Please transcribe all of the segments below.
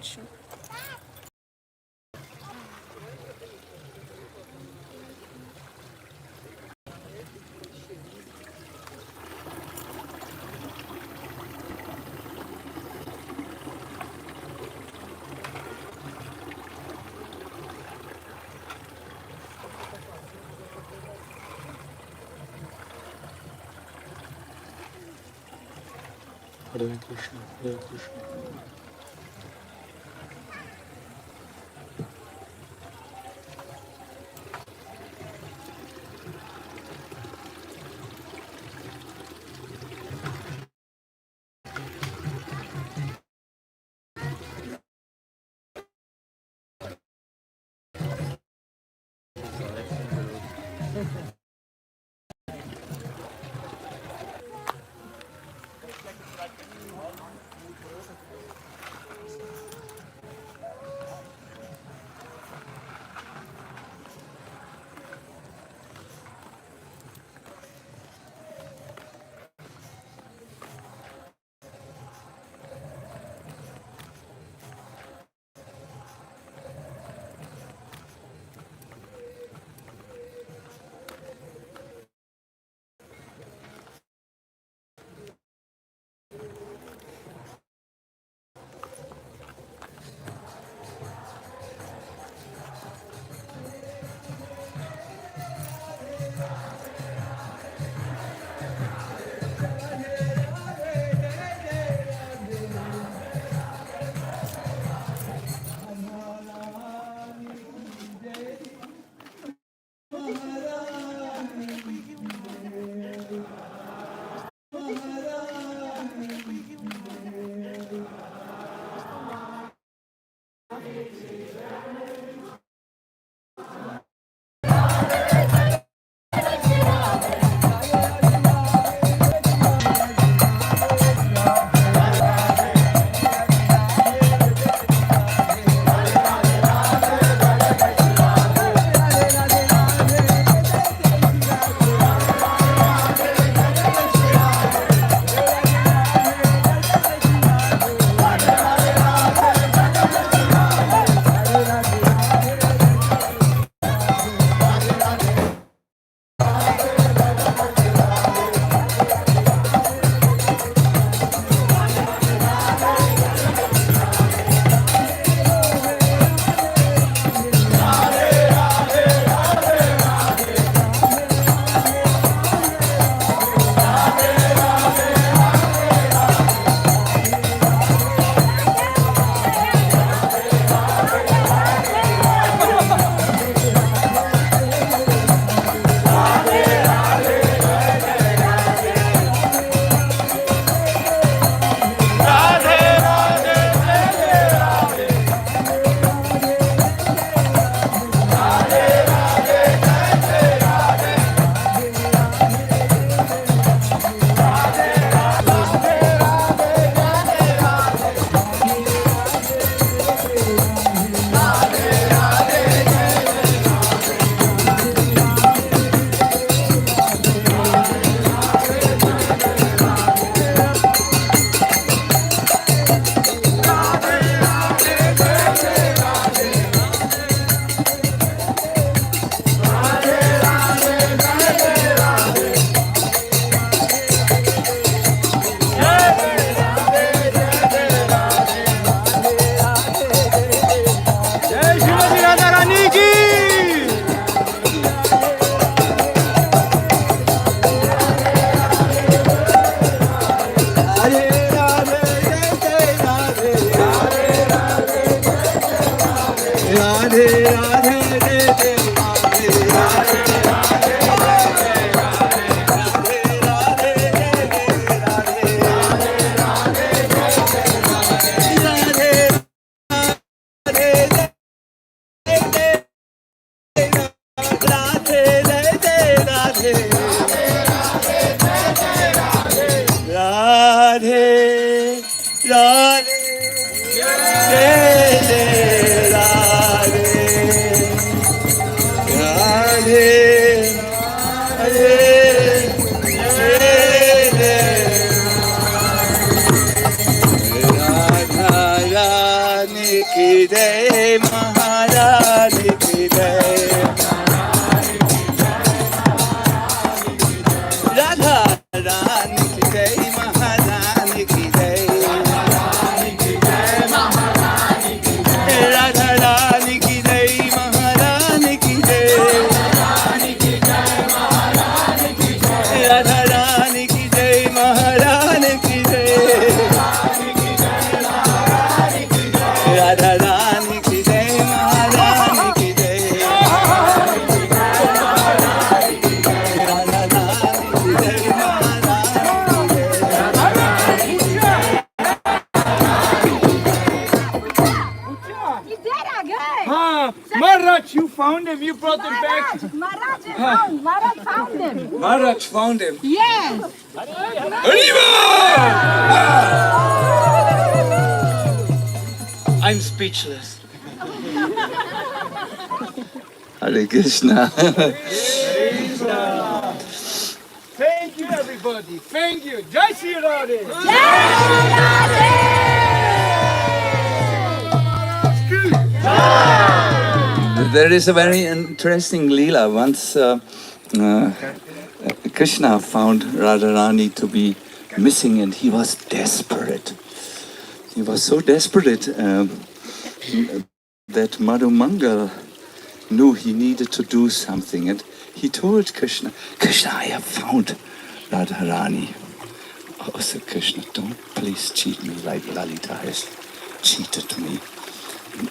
Krishna. Hare Krishna, Hare Krishna. की जय महारानी की जय राधा रानी की जय महारानी की जय राधा रानी की जय महारानी की जय राधा रानी की जय महारानी की जय राधा रानी की जय महारानी की जय राधा रानी की जय महारानी की जय You did it, good. Maharaj, you found him. You brought him back. Maharaj found him. Maharaj found him. Yes. I'm speechless. Hare Krishna. Thank you, everybody. Thank you. Jai Shri Radhe. There is a very interesting Leela. Once Krishna found Radharani to be missing and he was desperate. He was so desperate that Madhumangal knew he needed to do something and he told Krishna, Krishna, I have found Radharani. Oh, said Krishna, don't please cheat me like Lalita has cheated me.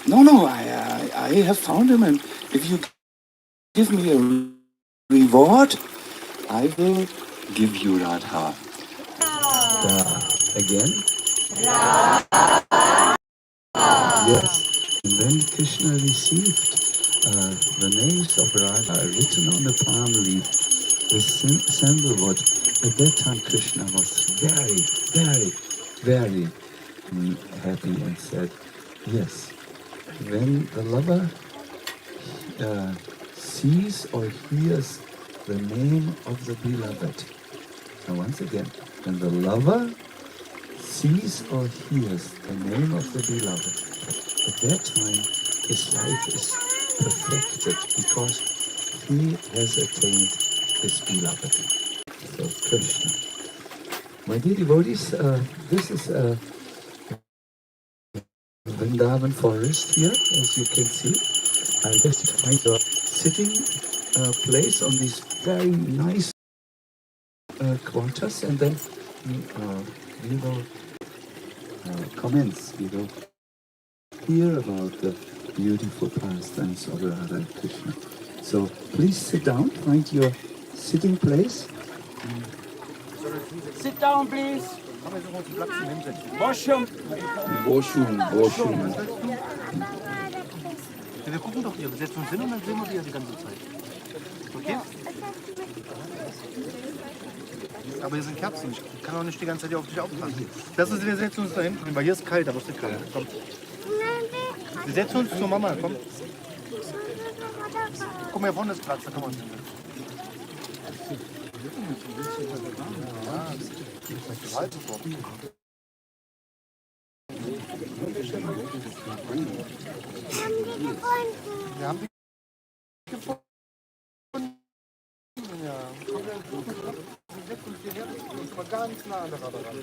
No, I have found him, and if you give me a reward, I will give you Radha. Again? Yes. And when Krishna received the names of Radha written on the palm leaf with sandalwood, at that time Krishna was very happy and said, yes. When the lover sees or hears the name of the beloved. And once again, when the lover sees or hears the name of the beloved, at that time his life is perfected because he has attained his beloved. So Krishna. My dear devotees, this is Vrindavan forest here, as you can see. I just find a sitting place on these very nice quarters, and then we will commence. We will hear about the beautiful pastimes of Radha and Krishna. So please sit down, find your sitting place. Sit down, please. Boshum. Boshum. Wir gucken doch hier, wir setzen uns hin und dann sehen wir die die ganze Zeit. Okay? Aber hier sind Kerzen, ich kann auch nicht die ganze Zeit hier auf dich aufpassen. Wir setzen uns da hinten, weil hier ist kalt, aber es ist kalt. Komm. Wir setzen uns zur Mama, komm. Guck mal, hier vorne ist Platz, da kann man uns hin. Wir haben die gefunden. Ja. Ganz nah an der Radharani.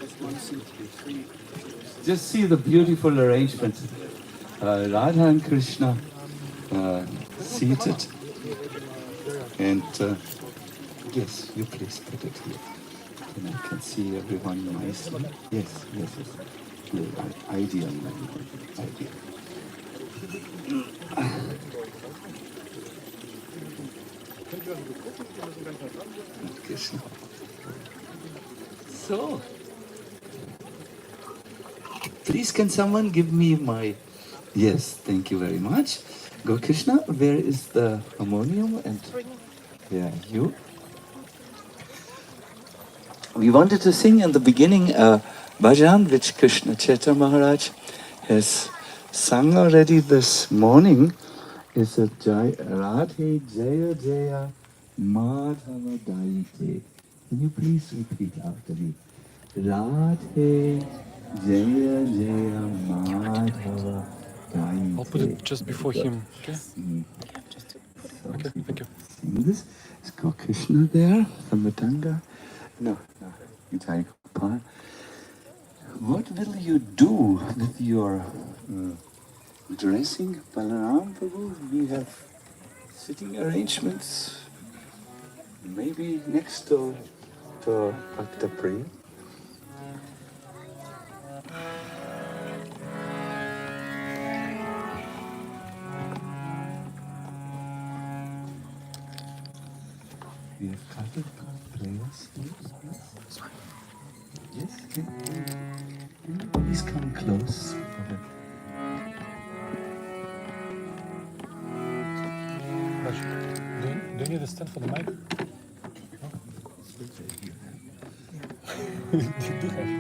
Just see the beautiful arrangement. Radha and Krishna seated. And yes, you please put it here. And I can see everyone nicely. Yes. Good. Ideal. Krishna. So, please can someone give me my... Yes, thank you very much. Go Krishna, where is the harmonium? And yeah, you. We wanted to sing in the beginning a bhajan which Krishna Chaitanya Maharaj has sung already this morning. It's a Radhe Jaya Jaya Madhava Daite. Can you please repeat after me? Radhe Jaya Jaya Madhava I'll put it just before him, okay? Okay, thank you. This is called Krishna there, from Matanga. No, Nitai Gopal. What will you do with your dressing, Balaram Prabhu? We have sitting arrangements, maybe next door to Bhakta Prem. We have covered prayers. Yes, please come close. Do you need a stand for the mic? You do have.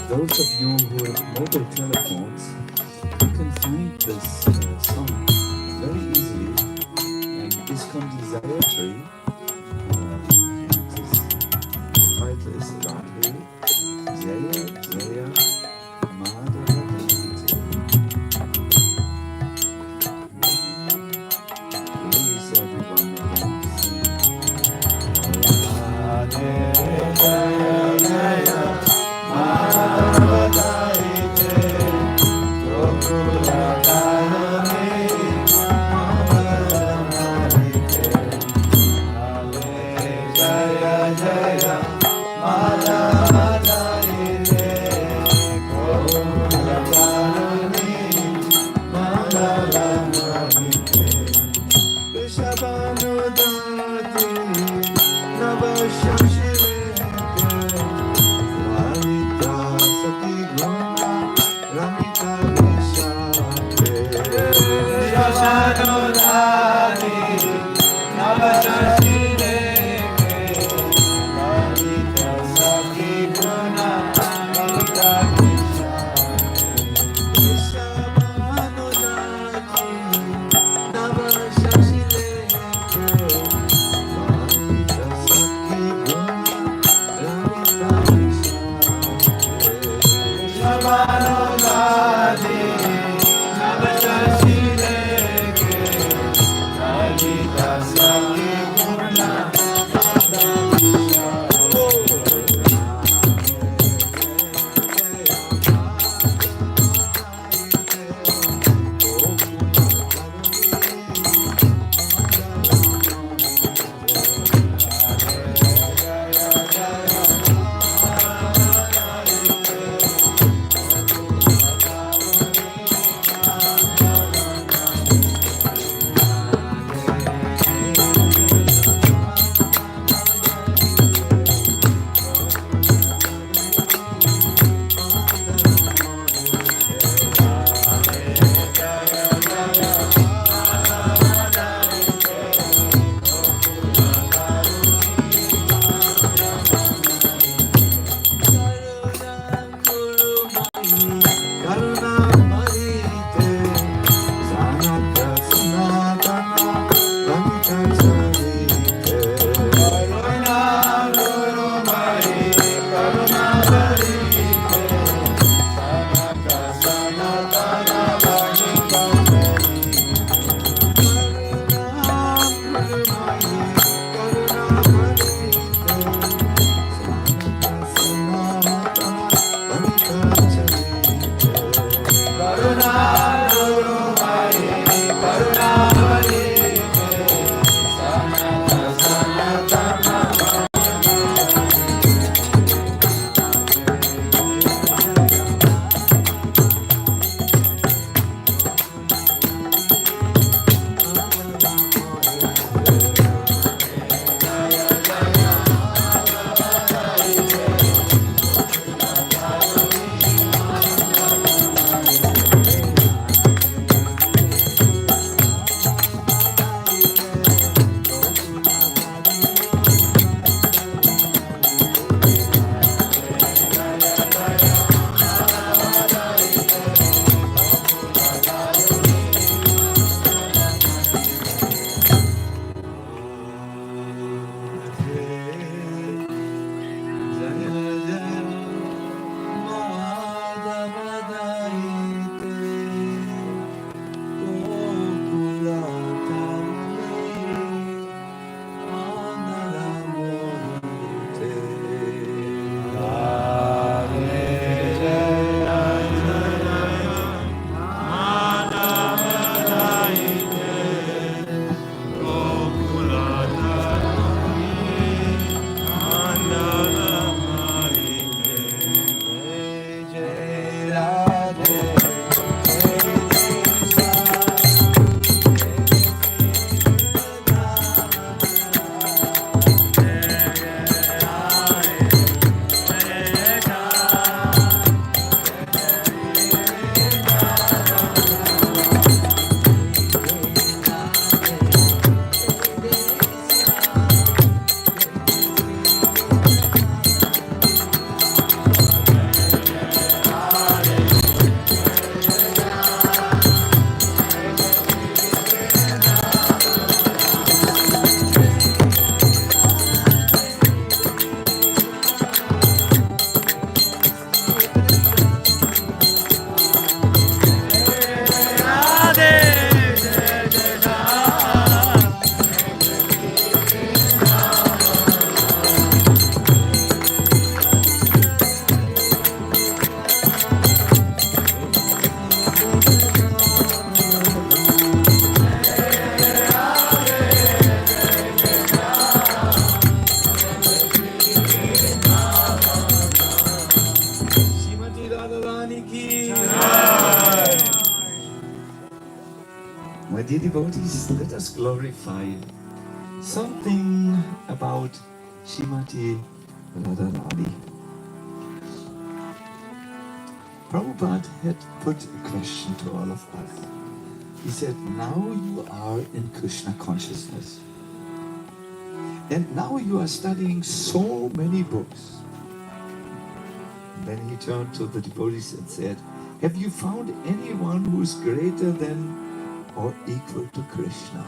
Those of you who have mobile telephones, you can find this song very easily. And this comes Desire Tree. The title is Radhe Jaya Jaya Madhava Jayate. Please everyone again sing Radhe Jaya Jaya Shri Radharani ki. My dear devotees, let us glorify something about Srimati Radharani. Prabhupada had put a question to all of us. He said, now you are in Krishna consciousness. And now you are studying so many books. And then he turned to the devotees and said, have you found anyone who is greater than or equal to Krishna?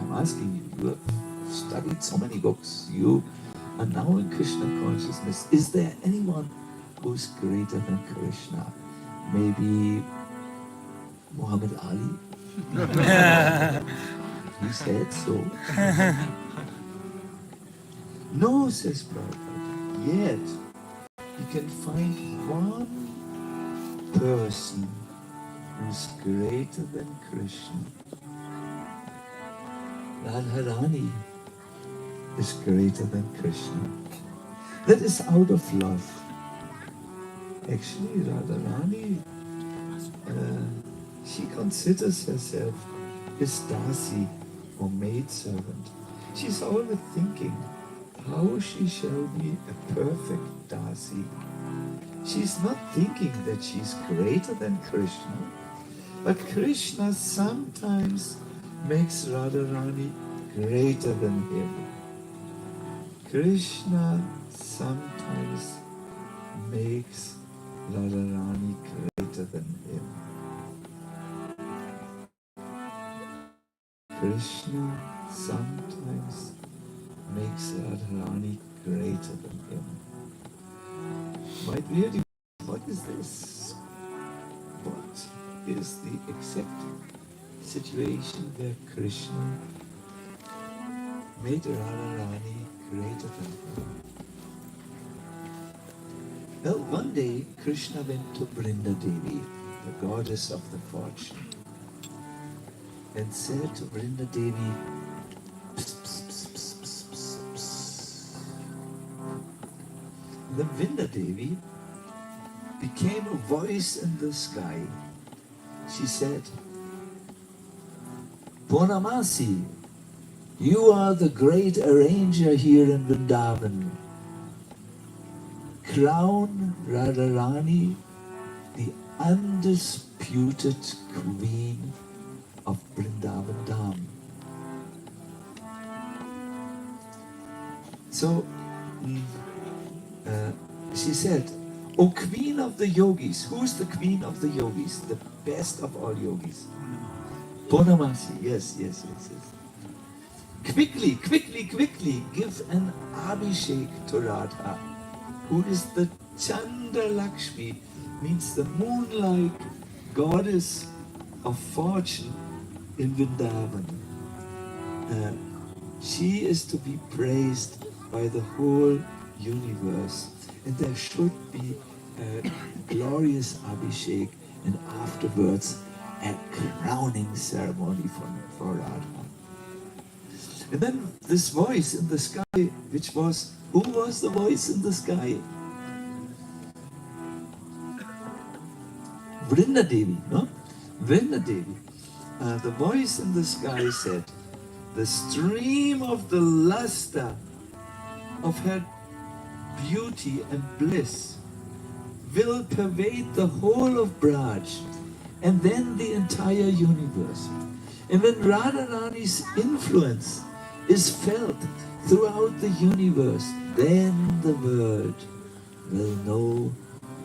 I'm asking you, you have studied so many books. You are now in Krishna consciousness. Is there anyone who is greater than Krishna? Maybe Muhammad Ali? He said so. No, says Prabhupada. Yet, you can find one person who's greater than Krishna. Radharani is greater than Krishna. That is out of love. Actually, Radharani, she considers herself his dasi or maidservant. She's always thinking how she shall be a perfect dasi. She's not thinking that she's greater than Krishna, but Krishna sometimes makes Radharani greater than him. Krishna sometimes makes Radharani greater than him. Krishna sometimes makes Radharani greater than him. My dear devotees, what is this? What is the exact situation where Krishna made Radharani greater than him? Well, one day Krishna went to Brinda Devi, the goddess of the fortune, and said to Brinda Devi, psst, psst, psst, psst, psst, psst, psst. The Brinda Devi became a voice in the sky. She said, Purnamasi, you are the great arranger here in Vrindavan. Crown Radharani the undisputed queen of Vrindavan Dham. So she said, O queen of the yogis, who's the queen of the yogis? The best of all yogis. Purnamasi, yes. Quickly, give an abhishek to Radha, who is the Chandra Lakshmi, means the moon-like goddess of fortune in Vrindavan. She is to be praised by the whole universe, and there should be a glorious abhishek and afterwards a crowning ceremony for Radha. And then this voice in the sky, which was, who was the voice in the sky? Vrinda Devi, no? Vrinda Devi. The voice in the sky said, the stream of the luster of her beauty and bliss will pervade the whole of Braj and then the entire universe. And when Radharani's influence is felt throughout the universe, then the world will know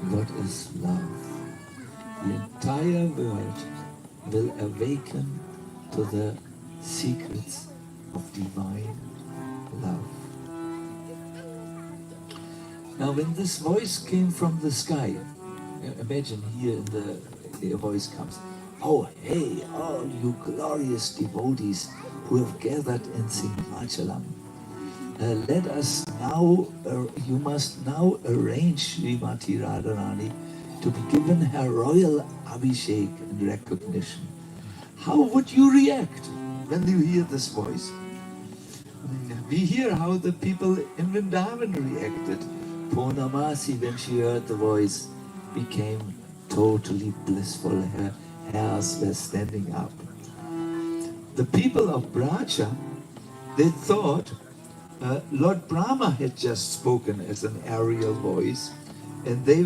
what is love. The entire world will awaken to the secrets of divine love. Now, when this voice came from the sky, imagine here the voice comes, oh, hey, all you glorious devotees who have gathered in Simhachalam, let us now, you must now arrange Srimati Radharani to be given her royal abhishek in recognition. How would you react when you hear this voice? We hear how the people in Vrindavan reacted. Purnamasi, when she heard the voice, became totally blissful. Her hairs were standing up. The people of Braja, they thought Lord Brahma had just spoken as an aerial voice, and they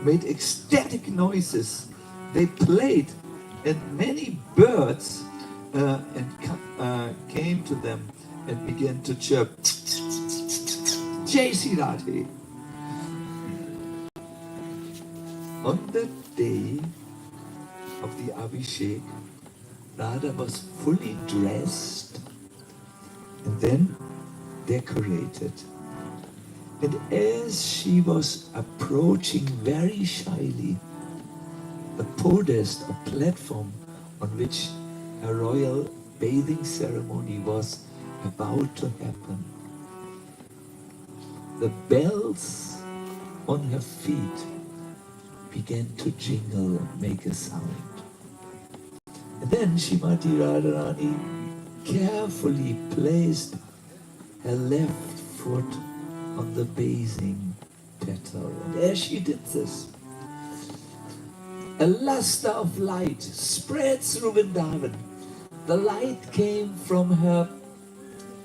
made ecstatic noises. They played, and many birds came to them and began to chirp. Jai Sri Radhe. On the day of the Abhishek, Radha was fully dressed and then decorated. And as she was approaching very shyly a podest, a platform on which a royal bathing ceremony was about to happen, the bells on her feet began to jingle and make a sound. And then Srimati Radharani carefully placed her left foot on the bathing petal. And as she did this, a luster of light spread through Vrindavan. The light came from her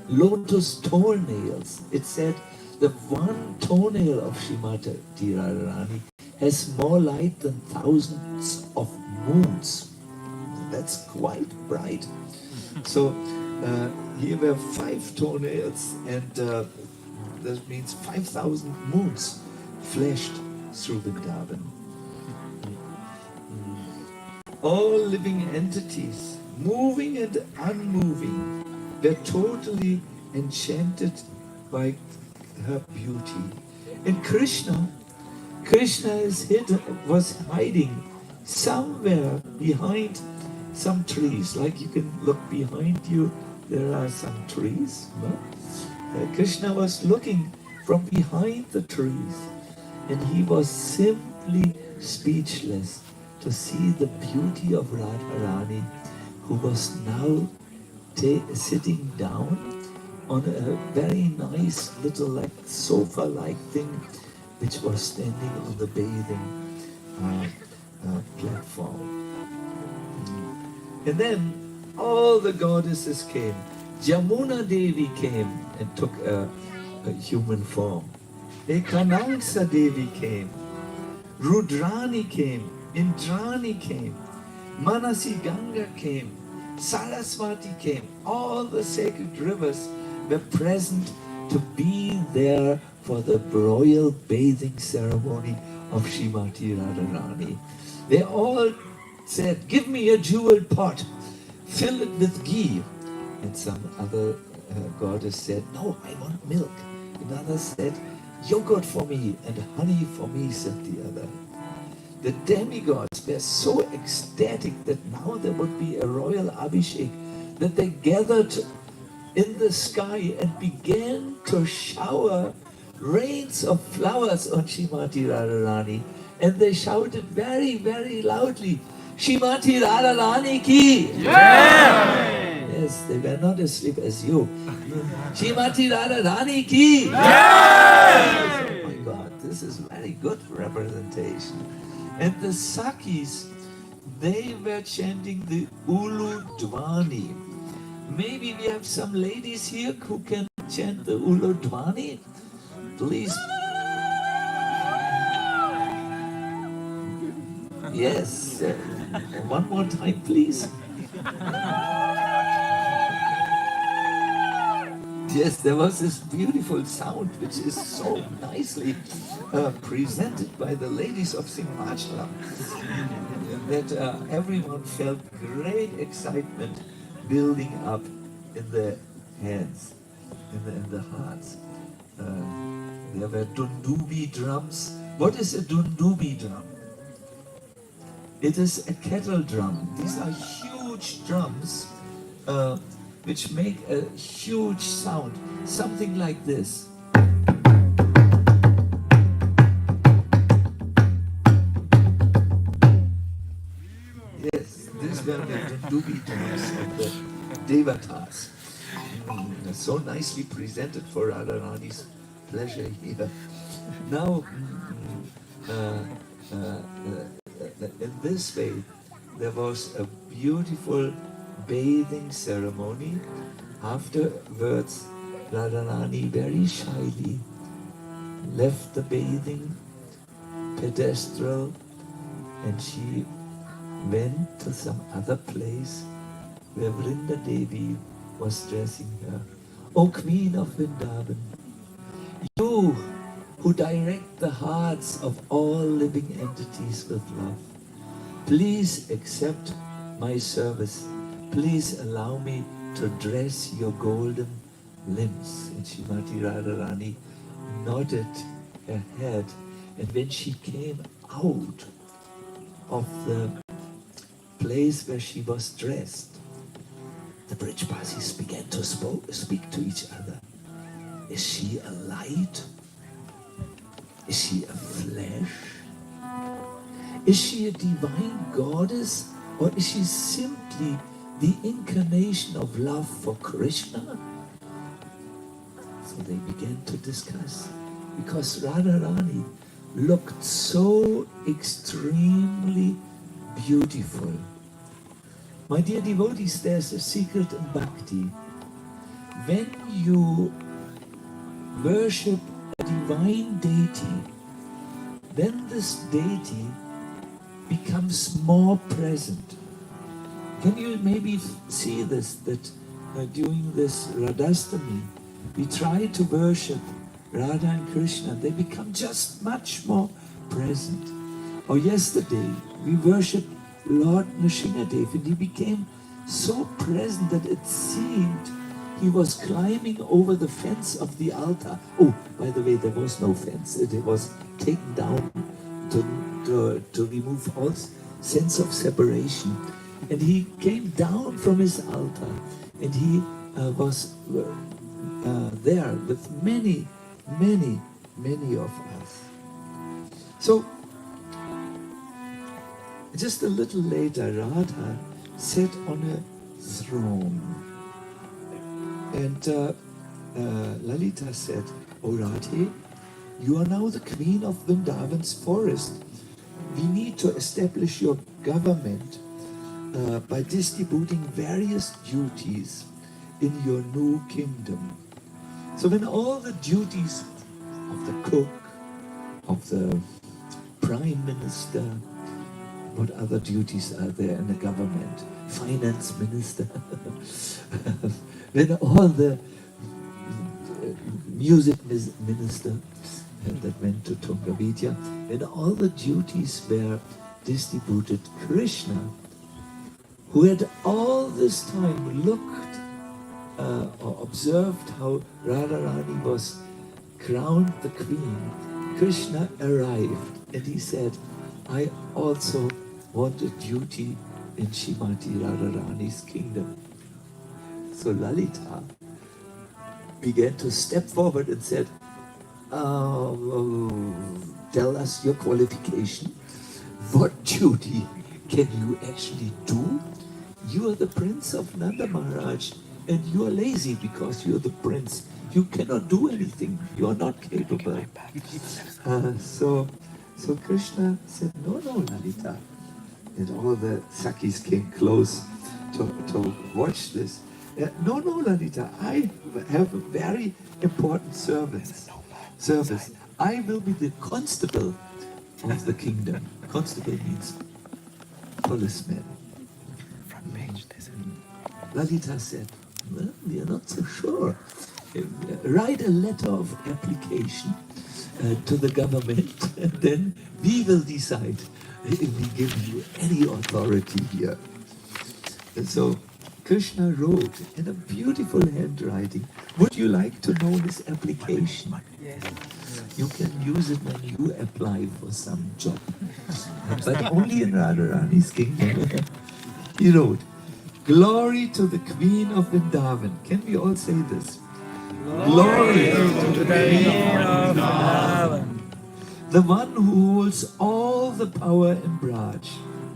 lotus toenails. It said the one toenail of Srimati Radharani has more light than thousands of moons. That's quite bright. So here were 5 toenails, and that means 5,000 moons flashed through Vrindavan. All living entities, moving and unmoving, were totally enchanted by her beauty. And Krishna was hiding somewhere behind some trees. Like you can look behind you, there are some trees. No? Krishna was looking from behind the trees, and he was simply speechless to see the beauty of Radharani, who was now sitting down on a very nice little like sofa-like thing, which was standing on the bathing platform. And then all the goddesses came. Jamuna Devi came and took a human form. Ekanangsa Devi came. Rudrani came. Indrani came. Manasi Ganga came. Saraswati came. All the sacred rivers were present to be there for the royal bathing ceremony of Srimati Radharani. They all said, "Give me a jeweled pot, fill it with ghee." And some other goddess said, "No, I want milk." Another said, "Yogurt for me and honey for me," said the other. The demigods were so ecstatic that now there would be a royal Abhishek, that they gathered in the sky and began to shower rains of flowers on Srimati Radharani. And they shouted very, very loudly, "Srimati Radharani ki!" Yeah! Yes, they were not asleep as you. Srimati Radharani ki! Yeah! Oh my God, this is very good representation. And the Sakis, they were chanting the Ulu Dwani. Maybe we have some ladies here who can chant the Ulu Dwani. Please. Yes. One more time, please. Yes, there was this beautiful sound which is so nicely presented by the ladies of Simhachalam that everyone felt great excitement building up in their hands, in the hearts. There were dundubi drums. What is a dundubi drum? It is a kettle drum. These are huge drums which make a huge sound, something like this. Yes, these were the dundubi drums of the Devatas. So nicely presented for Radharani's pleasure here. Now, in this way, there was a beautiful bathing ceremony. Afterwards, Radharani very shyly left the bathing pedestal and she went to some other place where Vrinda Devi was dressing her. O Queen of Vrindavan, you who direct the hearts of all living entities with love, please accept my service. Please allow me to dress your golden limbs. And Srimati Radharani nodded her head, and when she came out of the place where she was dressed, the Brajbasis began to speak to each other. Is she a light? Is she a flesh? Is she a divine goddess, or is she simply the incarnation of love for Krishna? So they began to discuss, because Radharani looked so extremely beautiful. My dear devotees, there's a secret in bhakti. When you worship a divine deity, then this deity becomes more present. Can you maybe see this, that during this Radhastami, we try to worship Radha and Krishna, they become just much more present. Or yesterday, we worshiped Lord Nrsimhadev, and he became so present that it seemed he was climbing over the fence of the altar. Oh, by the way, there was no fence. It was taken down to remove all sense of separation. And he came down from his altar, and he was there with many of us. So, just a little later, Radha sat on a throne. And Lalita said, "O Radhe, you are now the queen of Vrindavan's forest. We need to establish your government by distributing various duties in your new kingdom." So when all the duties of the cook, of the prime minister, what other duties are there in the government? Finance minister. When all the music minister that went to Tungavidya, when all the duties were distributed, Krishna, who had all this time looked or observed how Radharani was crowned the queen, Krishna arrived and he said, "I also want a duty in Srimati Radharani's kingdom." So Lalita began to step forward and said, "Tell us your qualification. What duty can you actually do? You are the prince of Nanda Maharaj, and you are lazy because you are the prince. You cannot do anything. You are not capable." So Krishna said, "No, Lalita." And all the Sakis came close to watch this. No, Lalita, I have a very important service. I will be the constable of the kingdom. Constable means policeman. Lalita said, "Well, we are not so sure. Write a letter of application to the government, and then we will decide if we give you any authority here." And so Krishna wrote in a beautiful handwriting. Would you like to know his application? Yes. You can use it when you apply for some job, but only in Radharani's kingdom. He wrote, "Glory to the Queen of Vrindavan." Can we all say this? Glory to the Queen of Vrindavan. The one who holds all the power in Braj.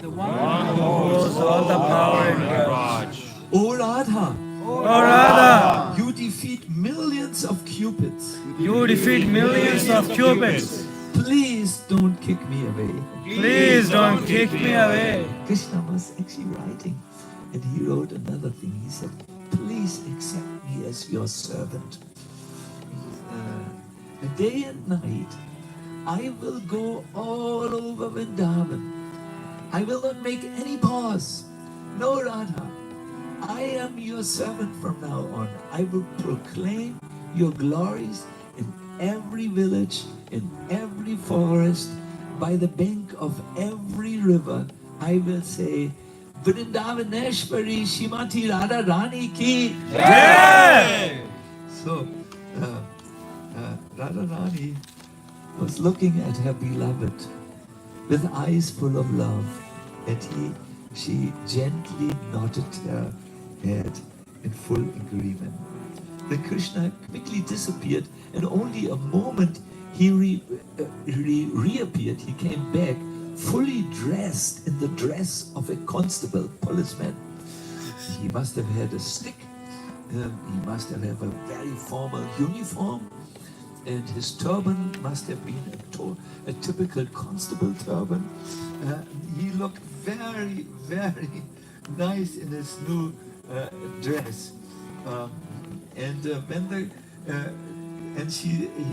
The one who holds all the power in Braj. O Radha, O Radha, you defeat millions of cupids. You defeat millions of cupids. Please don't kick me away. Please don't kick me away. Krishna was actually writing, and he wrote another thing. He said, please accept me as your servant. Day and night, I will go all over Vrindavan. I will not make any pause. No, Radha, I am your servant from now on. I will proclaim your glories in every village, in every forest, by the bank of every river. I will say, Vrindavaneshwari Shrimati Radharani ki Jai! So, Radharani was looking at her beloved with eyes full of love, and she gently nodded her head in full agreement. Then Krishna quickly disappeared, and only a moment he reappeared. He came back fully dressed in the dress of a constable, policeman. He must have had a stick. He must have had a very formal uniform. And his turban must have been a typical constable turban. He looked very, very nice in his new dress. He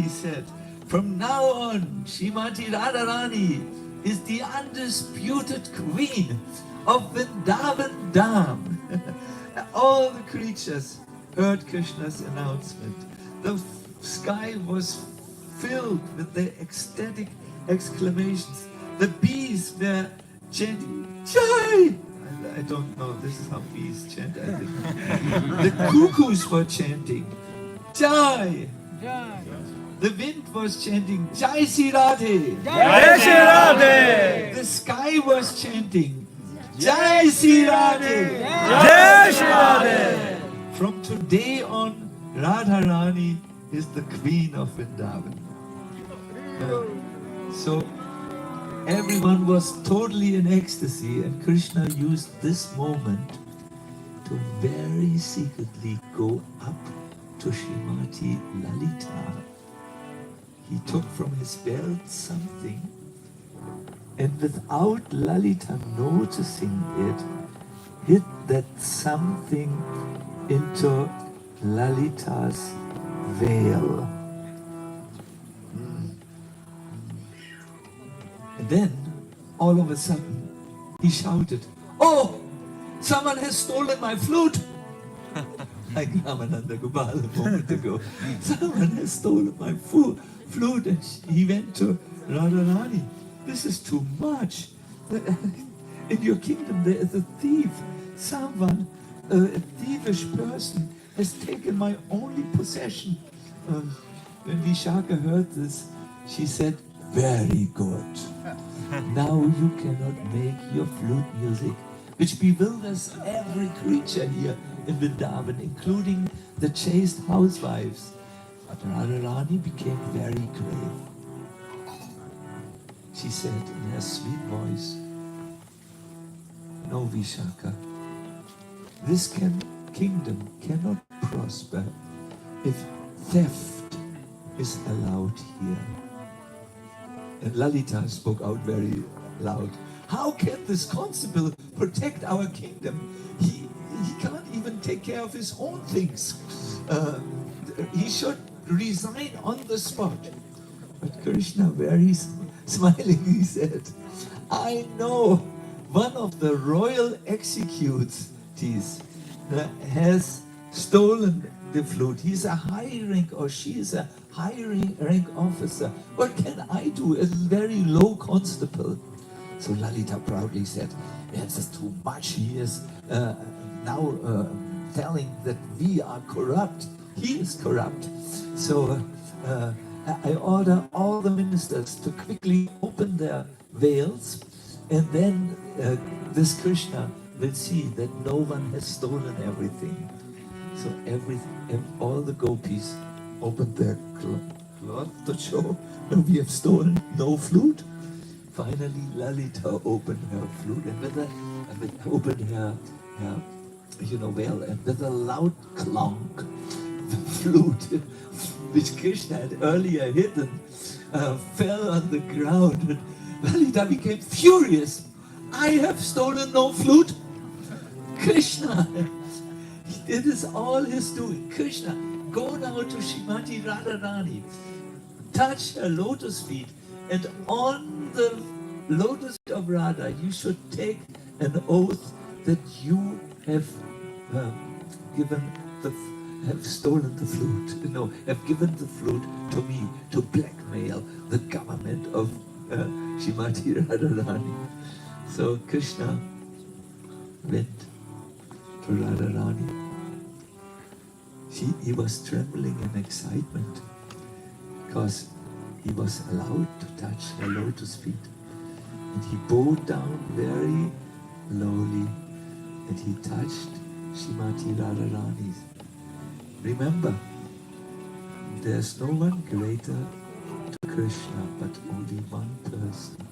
said, from now on, Shrimati Radharani is the undisputed queen of Vrindavan Dham. All the creatures heard Krishna's announcement. The sky was filled with the ecstatic exclamations. The bees were chanting, Jai! I don't know, this is how bees chant, I think. The cuckoos were chanting, Jai! The wind was chanting, Jai Shri Radhe! Jai Shri Radhe! The sky was chanting, Jai Shri Radhe! Jai Shri Radhe! From today on, Radharani is the queen of Vrindavan. So everyone was totally in ecstasy, and Krishna used this moment to very secretly go up to Srimati Lalita. He took from his belt something, and without Lalita noticing it, hid that something into Lalita's veil. And then, all of a sudden, he shouted, oh, someone has stolen my flute. Like Ramananda Gopal a moment ago. Someone has stolen my flute. And he went to Radharani. This is too much. In your kingdom there is a thief. Someone, a thievish person, has taken my only possession. When Vishaka heard this, she said, very good. Now you cannot make your flute music, which bewilders every creature here in Vrindavan, including the chaste housewives. But Radharani became very grave. She said in her sweet voice, no, Vishaka, this kingdom cannot prosper if theft is allowed here. And Lalita spoke out very loud. How can this constable protect our kingdom? He can't even take care of his own things. He should resign on the spot. But Krishna, very smiling, he said, I know one of the royal executives has stolen the flute. He's a high rank, or she is a high rank officer. What can I do as a very low constable? So Lalita proudly said, this is too much. He is now telling that we are corrupt. He is corrupt. So I order all the ministers to quickly open their veils, and then this Krishna will see that no one has stolen everything. So all the gopis opened their cloth to show that we have stolen no flute. Finally, Lalita opened her flute and opened her veil, and with a loud clunk, the flute, which Krishna had earlier hidden, fell on the ground. And Lalita became furious. I have stolen no flute. Krishna, it is all his doing. Krishna, go now to Srimati Radharani, touch her lotus feet, and on the lotus feet of Radha, you should take an oath that you have have stolen the flute. No, have given the flute to me to blackmail the government of Srimati Radharani. So Krishna went to Radharani. He was trembling in excitement because he was allowed to touch her lotus feet. And he bowed down very lowly and he touched Srimati Radharani's. Remember, there's no one greater to Krishna but only one person.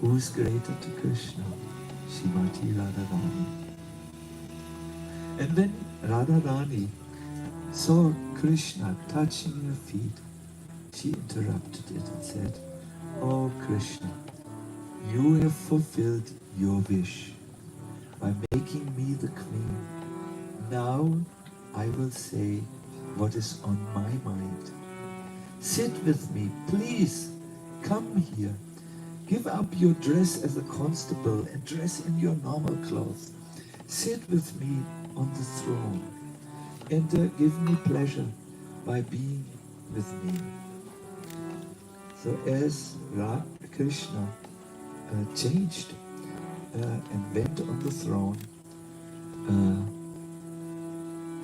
Who is greater to Krishna? Srimati Radharani. And when Radharani saw Krishna touching her feet, she interrupted it and said, "Oh Krishna, you have fulfilled your wish by making me the queen. Now I will say what is on my mind. Sit with me, please. Come here. Give up your dress as a constable and dress in your normal clothes. Sit with me on the throne and give me pleasure by being with me." So as Krishna changed and went on the throne,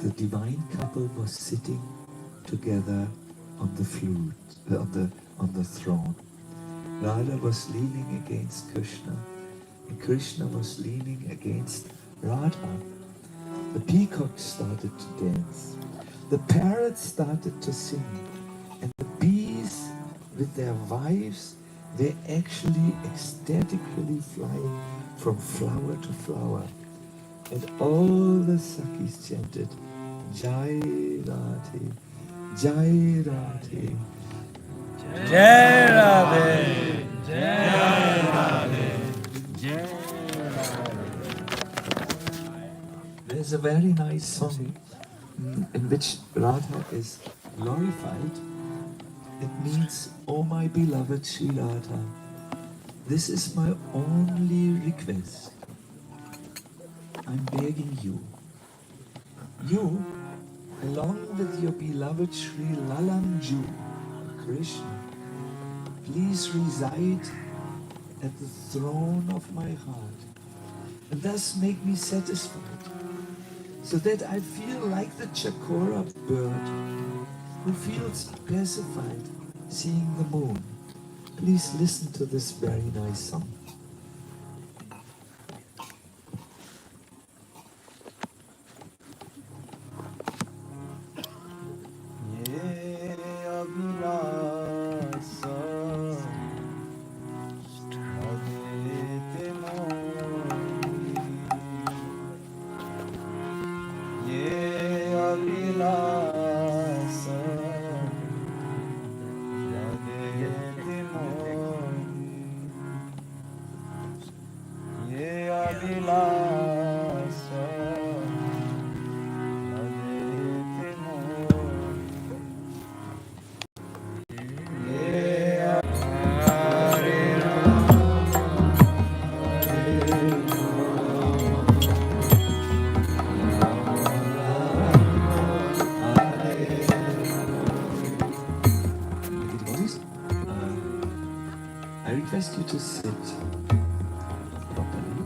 the divine couple was sitting together on the flute, on the throne. Radha was leaning against Krishna, and Krishna was leaning against Radha. The peacocks started to dance. The parrots started to sing. And the bees with their wives, they're actually ecstatically flying from flower to flower. And all the Sakis chanted, Jai Radhe, Jai Radhe. Jai Radhe, Jai Radhe, Jai There's a very nice song in which Radha is glorified. It means, "Oh my beloved Sri Radha, this is my only request. I'm begging you. You, along with your beloved Sri Lalanju, Krishna, please reside at the throne of my heart and thus make me satisfied, so that I feel like the chakora bird who feels pacified seeing the moon." Please listen to this very nice song. I request you to sit properly.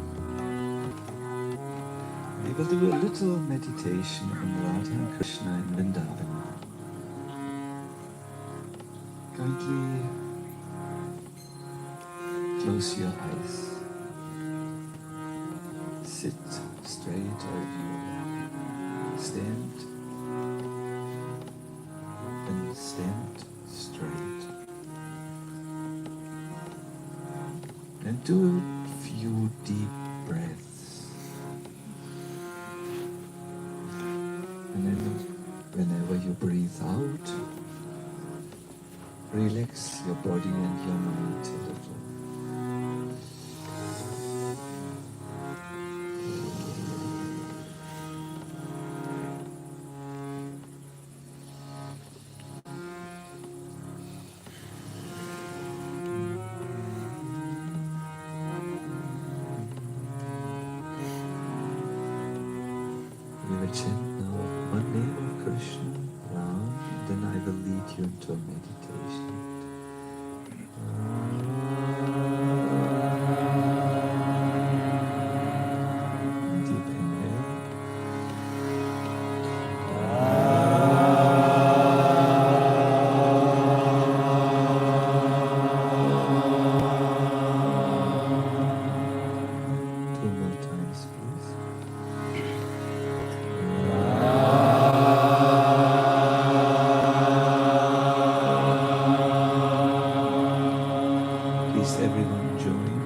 We will do a little meditation on Radha and Krishna in Vrindavan. Kindly close your eyes. Sit straight or you stand and stand straight. And do a few deep breaths. And then whenever breath out. Relax your body and your mind a little. We will chant now one name of Krishna, Ram, then I will lead you into a meditation. Deep inhale. Two more times, please. Please, everyone, join.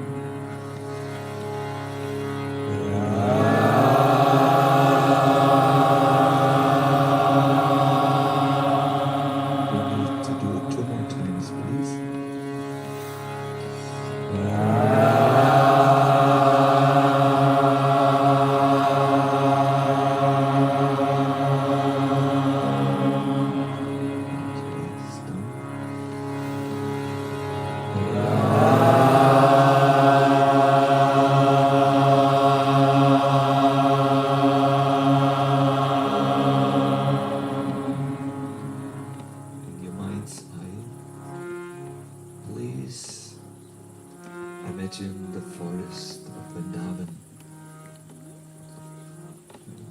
We need to do it two more times, please. In your mind's eye, please imagine the forest of Vrindavan.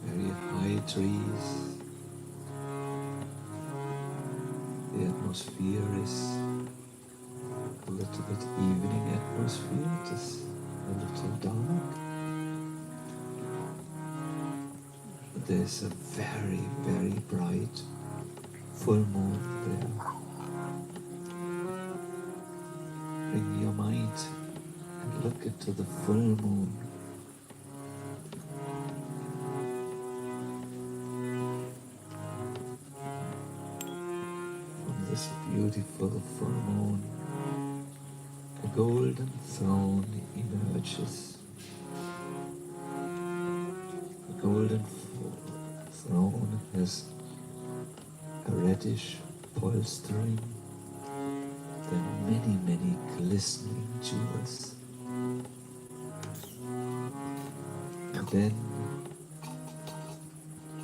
Very high trees. The atmosphere is a little bit evening atmosphere. It is a little dark. But there's a very, very bright full moon there. Bring your mind and look into the full moon. From this beautiful full moon, a golden throne emerges. The golden throne has a reddish polstering, then many, many glistening jewels. And then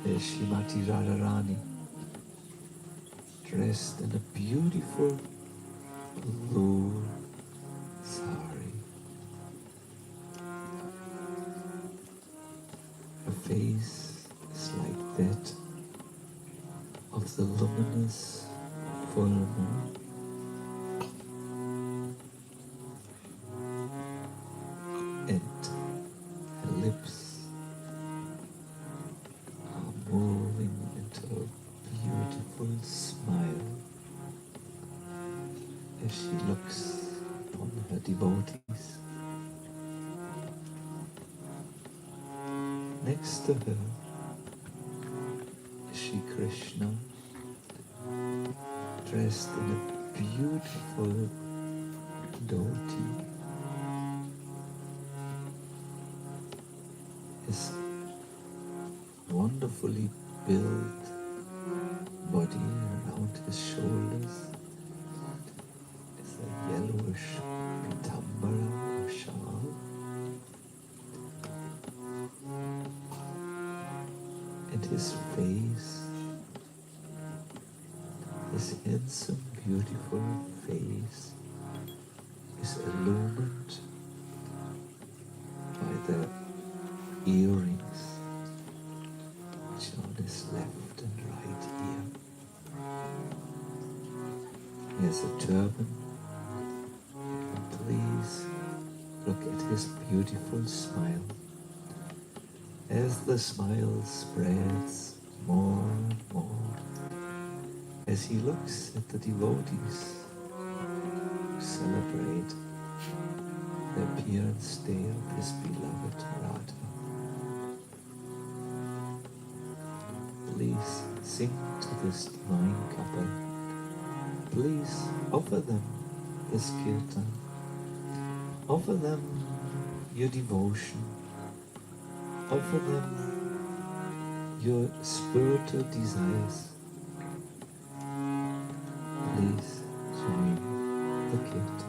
there's Srimati Radharani, dressed in a beautiful blue sari. Her face is like that of the luminous full moon. And her lips are moving into a beautiful smile as she looks upon her devotees. Next to her is Shri Krishna, dressed in a beautiful dhoti. His wonderfully built body around his shoulders is a yellowish pitambara or shawl. And his face, his handsome, beautiful face, is illumined by the earrings which are on his left and right ear. He has a turban, and please look at his beautiful smile. As the smile spreads more and more, as he looks at the devotees who celebrate the appearance day of his beloved Radha. Please sing to this divine couple. Please offer them this kirtan. Offer them your devotion. Offer them your spiritual desires. Please join the kirtan.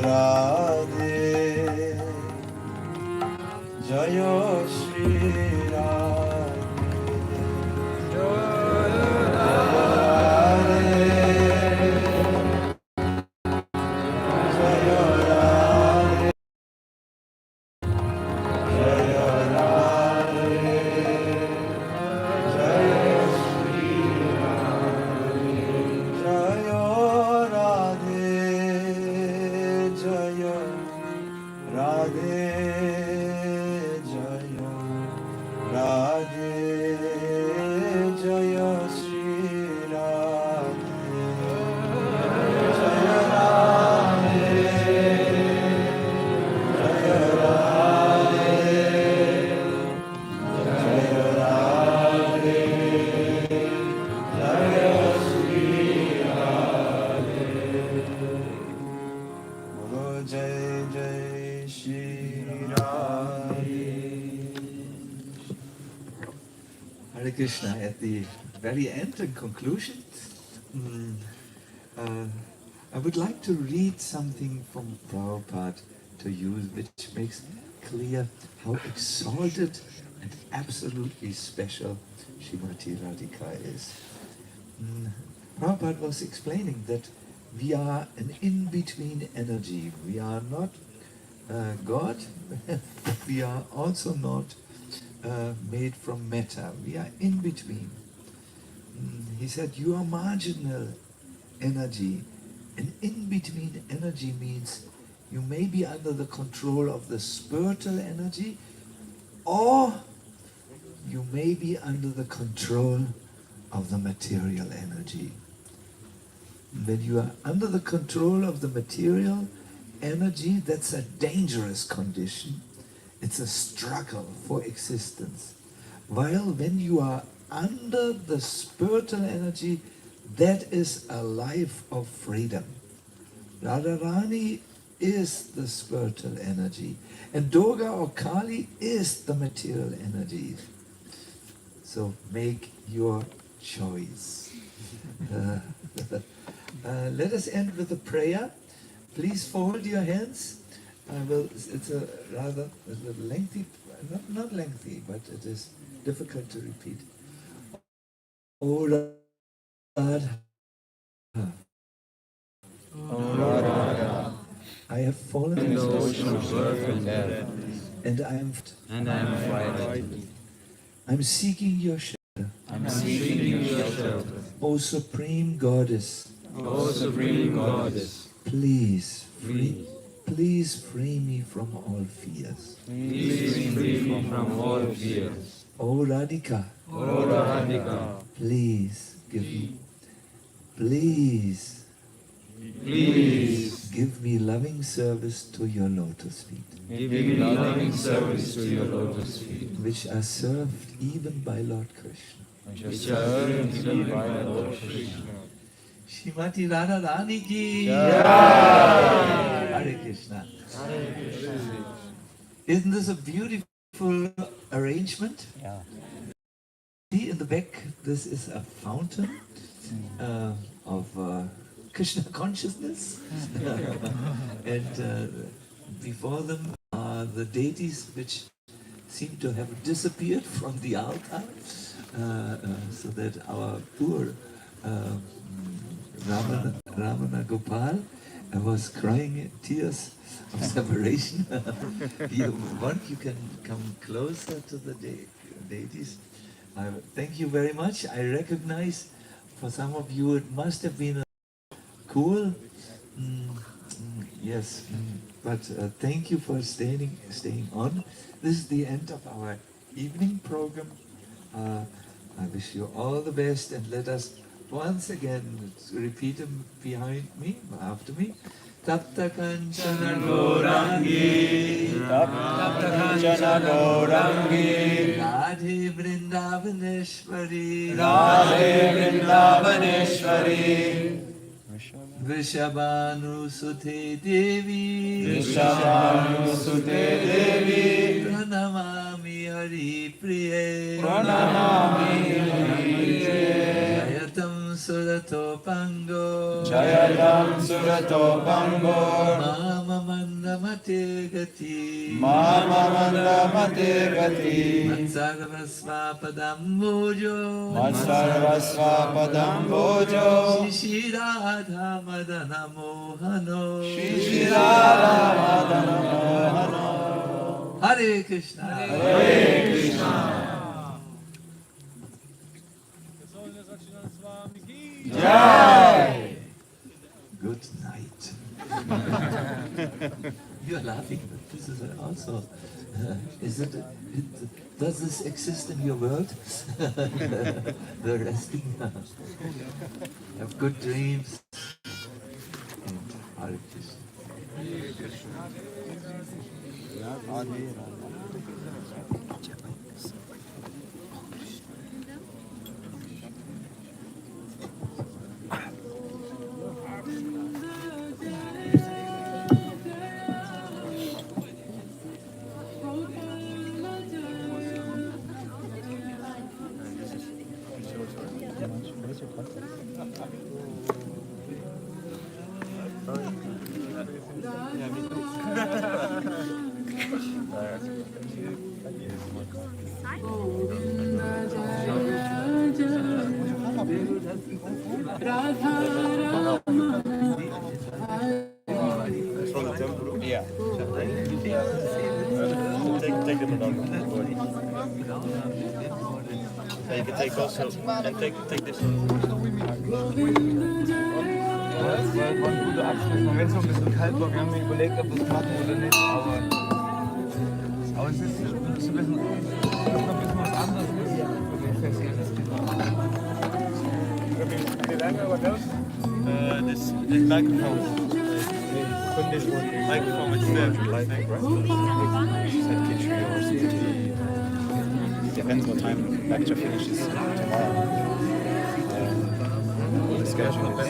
Radhe, Jaya Shri Hare Krishna. At the very end and conclusion, I would like to read something from Prabhupada to you, which makes clear how exalted and absolutely special Srimati Radhika is. Prabhupada was explaining that we are an in-between energy. We are not God, we are also not made from matter. We are in between. He said, you are marginal energy. And in-between energy means you may be under the control of the spiritual energy, or you may be under the control of the material energy. When you are under the control of the material energy, that's a dangerous condition. It's a struggle for existence. While when you are under the spiritual energy, that is a life of freedom. Radharani is the spiritual energy, and Durga or Kali is the material energy. So make your choice. Let us end with a prayer. Please fold your hands. It's a rather a little lengthy, not lengthy, but it is difficult to repeat. O Radha, I have fallen in the ocean of birth and death, and I am frightened. I'm seeking your shelter. O Supreme Goddess. Please free me from all fears. O Radhika. Please give me loving service to your lotus feet. Which are served even by Lord Krishna. Srimati Radharani ki Jai. Hare Krishna. Isn't this a beautiful arrangement? Yeah. See in the back, this is a fountain of Krishna consciousness. And before them are the deities which seem to have disappeared from the altar, so that our poor Ramana Gopal was crying tears of separation. You can come closer to the deities. Thank you very much. I recognize for some of you it must have been cool. Yes, but thank you for staying on. This is the end of our evening program. I wish you all the best, and let us once again repeat them behind me, after me. Tapta Kanchana Gaurangi, Radhe Vrindavaneshwari, Vrishabhanu Sute Devi, Pranamami Hari Priye, Jayatam Surato Pango Jayadam Surato Pango Mama Mandamate Gati Mama Mandamate Gati Matsarvasva Padam Bojo Matsarvasva Padam Bojo Shishirada Madana Mohano Shishirada Madana Mohano Hare Krishna Hare Krishna Jai. Good night. You're laughing, but this is also. Does this exist in your world? The resting. Have good dreams. And Hare Krishna. Yeah. Take them along. You can take also and take this one. Das war ein guter Abschluss. Wenn es noch ein bisschen kalt war, wir haben mir überlegt, ob wir es machen oder nicht. Aber es ist ein bisschen was anderes. This microphone. Put this one. Microphone is there. Depends what time lecture finishes tomorrow. The schedule is